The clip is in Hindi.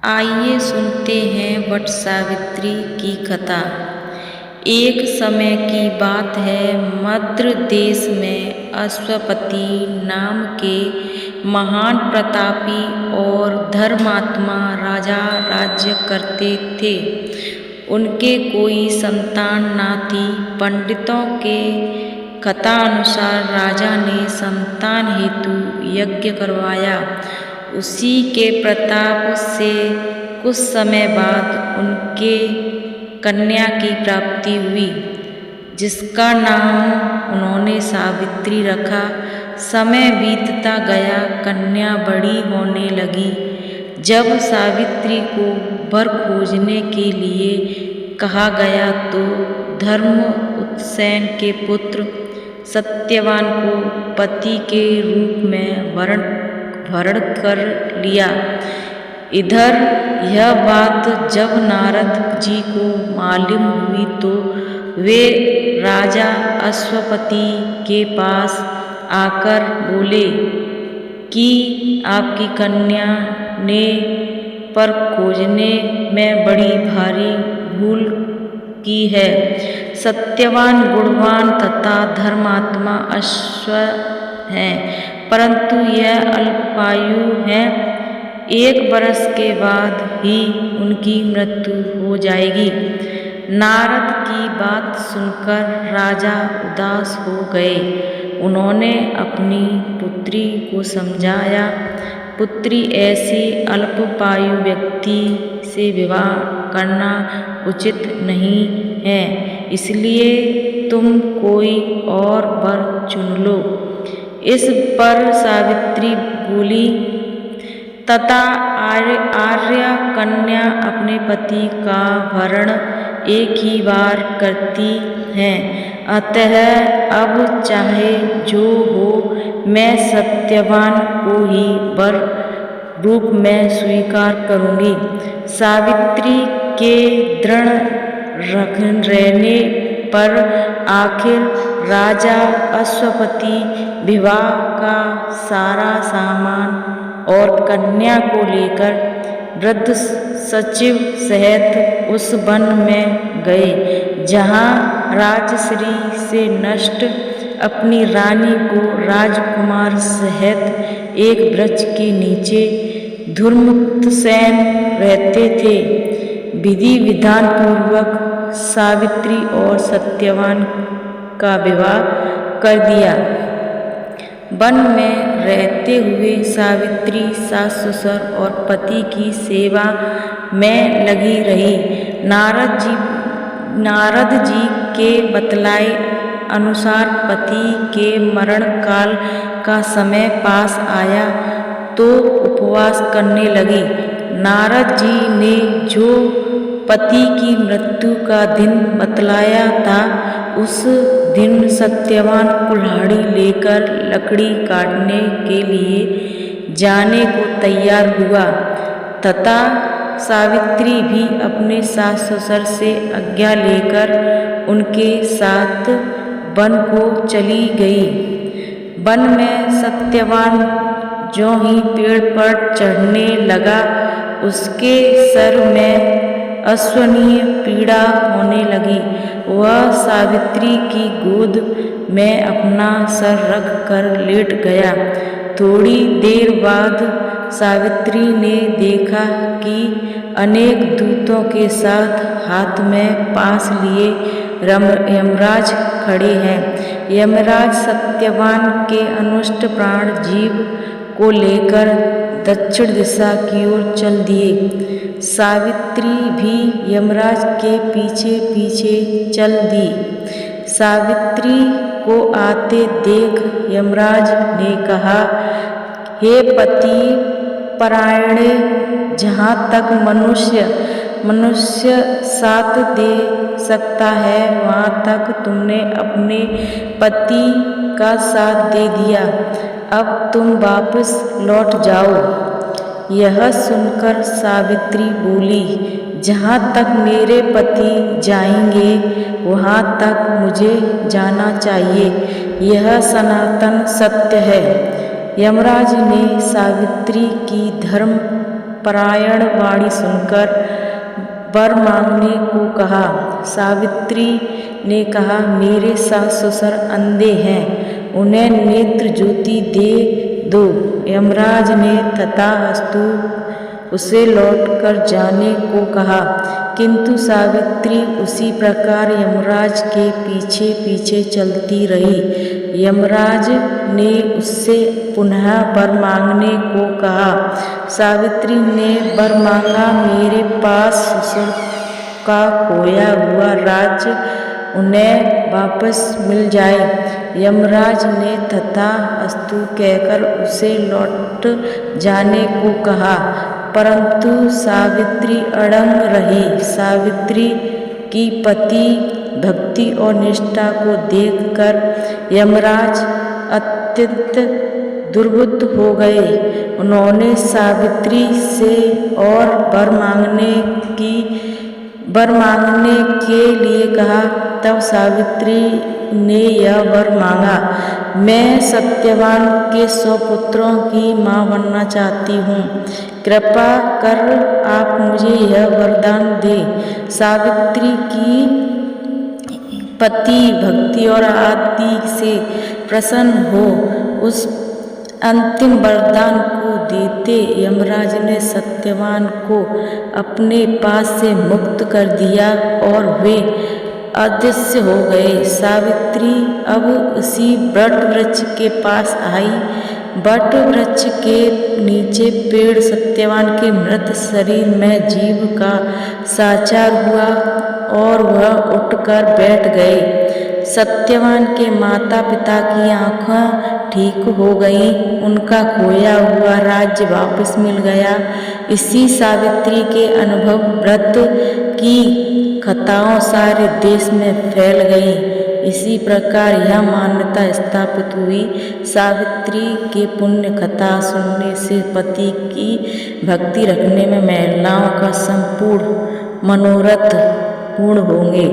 आइए सुनते हैं वट सावित्री की कथा। एक समय की बात है, मद्र देश में अश्वपति नाम के महान प्रतापी और धर्मात्मा राजा राज्य करते थे। उनके कोई संतान ना थी। पंडितों के कथा अनुसार राजा ने संतान हेतु यज्ञ करवाया। उसी के प्रताप से कुछ समय बाद उनके कन्या की प्राप्ति हुई, जिसका नाम उन्होंने सावित्री रखा। समय बीतता गया, कन्या बड़ी होने लगी। जब सावित्री को वर खोजने के लिए कहा गया तो धर्म उत्सेन के पुत्र सत्यवान को पति के रूप में वरण कर लिया। इधर यह बात जब नारद जी को मालूम हुई तो वे राजा अश्वपति के पास आकर बोले कि आपकी कन्या ने पर खोजने में बड़ी भारी भूल की है। सत्यवान गुणवान तथा धर्मात्मा अश्व हैं, परंतु यह अल्पायु हैं। 1 वर्ष के बाद ही उनकी मृत्यु हो जाएगी। नारद की बात सुनकर राजा उदास हो गए। उन्होंने अपनी पुत्री को समझाया, पुत्री, ऐसी अल्पायु व्यक्ति से विवाह करना उचित नहीं है, इसलिए तुम कोई और वर चुन लो। इस पर सावित्री बोली, तथा आर्य कन्या अपने पति का वरण एक ही बार करती हैं, अतः अब चाहे जो हो, मैं सत्यवान को ही वर रूप में स्वीकार करूंगी। सावित्री के दृढ़ रहने पर आखिर राजा अश्वपति विवाह का सारा सामान और कन्या को लेकर वृद्ध सचिव सहित उस वन में गए, जहाँ राजश्री से नष्ट अपनी रानी को राजकुमार सहित एक वृक्ष के नीचे धूर्मुक्तसेन रहते थे। विधि विधान पूर्वक सावित्री और सत्यवान का विवाह कर दिया। वन में रहते हुए सावित्री सास ससुर और पति की सेवा में लगी रही। नारद जी के बतलाए अनुसार पति के मरण काल का समय पास आया तो उपवास करने लगी। नारद जी ने जो पति की मृत्यु का दिन बतलाया था, उस दिन सत्यवान कुल्हाड़ी लेकर लकड़ी काटने के लिए जाने को तैयार हुआ तथा सावित्री भी अपने सास ससुर से आज्ञा लेकर उनके साथ वन को चली गई। वन में सत्यवान ज्यों ही पेड़ पर चढ़ने लगा, उसके सर में असहनीय पीड़ा होने लगी। वह सावित्री की गोद में अपना सर रख कर लेट गया। थोड़ी देर बाद सावित्री ने देखा कि अनेक दूतों के साथ हाथ में पास लिए यमराज खड़े हैं। यमराज सत्यवान के अनुष्ट प्राण जीव को लेकर दक्षिण दिशा की ओर चल दिए। सावित्री भी यमराज के पीछे पीछे चल दी। सावित्री को आते देख यमराज ने कहा, हे पति परायणे, जहाँ तक मनुष्य साथ दे सकता है, वहाँ तक तुमने अपने पति का साथ दे दिया। अब तुम वापस लौट जाओ। यह सुनकर सावित्री बोली, जहाँ तक मेरे पति जाएंगे, वहाँ तक मुझे जाना चाहिए। यह सनातन सत्य है। यमराज ने सावित्री की धर्म परायण वाणी सुनकर वर मांगने को कहा। सावित्री ने कहा, मेरे सास ससुर अंधे हैं, उन्हें नेत्र ज्योति दे दो। यमराज ने तथास्तु उसे लौटकर जाने को कहा, किंतु सावित्री उसी प्रकार यमराज के पीछे पीछे चलती रही। यमराज ने उससे पुनः वर मांगने को कहा। सावित्री ने वर मांगा, मेरे पास ससुर का खोया हुआ राज्य उन्हें वापस मिल जाए। यमराज ने तथास्तु कहकर उसे लौट जाने को कहा, परंतु सावित्री अड़ंग रही। सावित्री की पति भक्ति और निष्ठा को देखकर यमराज अत्यंत दुर्बुद्ध हो गए। उन्होंने सावित्री से और वर मांगने के लिए कहा। तब सावित्री ने यह वर मांगा, मैं सत्यवान के 100 पुत्रों की माँ बनना चाहती हूँ, कृपा कर आप मुझे यह वरदान दें। सावित्री की पति भक्ति और आदि से प्रसन्न हो उस अंतिम वरदान को देते यमराज ने सत्यवान को अपने पास से मुक्त कर दिया और वे अदृश्य हो गए। सावित्री अब उसी वट वृक्ष के पास आई। वट वृक्ष के नीचे पेड़ सत्यवान के मृत शरीर में जीव का साक्षात्कार हुआ और वह उठकर बैठ गए। सत्यवान के माता पिता की आँखें ठीक हो गईं, उनका खोया हुआ राज्य वापस मिल गया। इसी सावित्री के अनुभव व्रत की कथाओं सारे देश में फैल गई। इसी प्रकार यह मान्यता स्थापित हुई, सावित्री के पुण्य कथा सुनने से पति की भक्ति रखने में महिलाओं का संपूर्ण मनोरथ पूर्ण होंगे।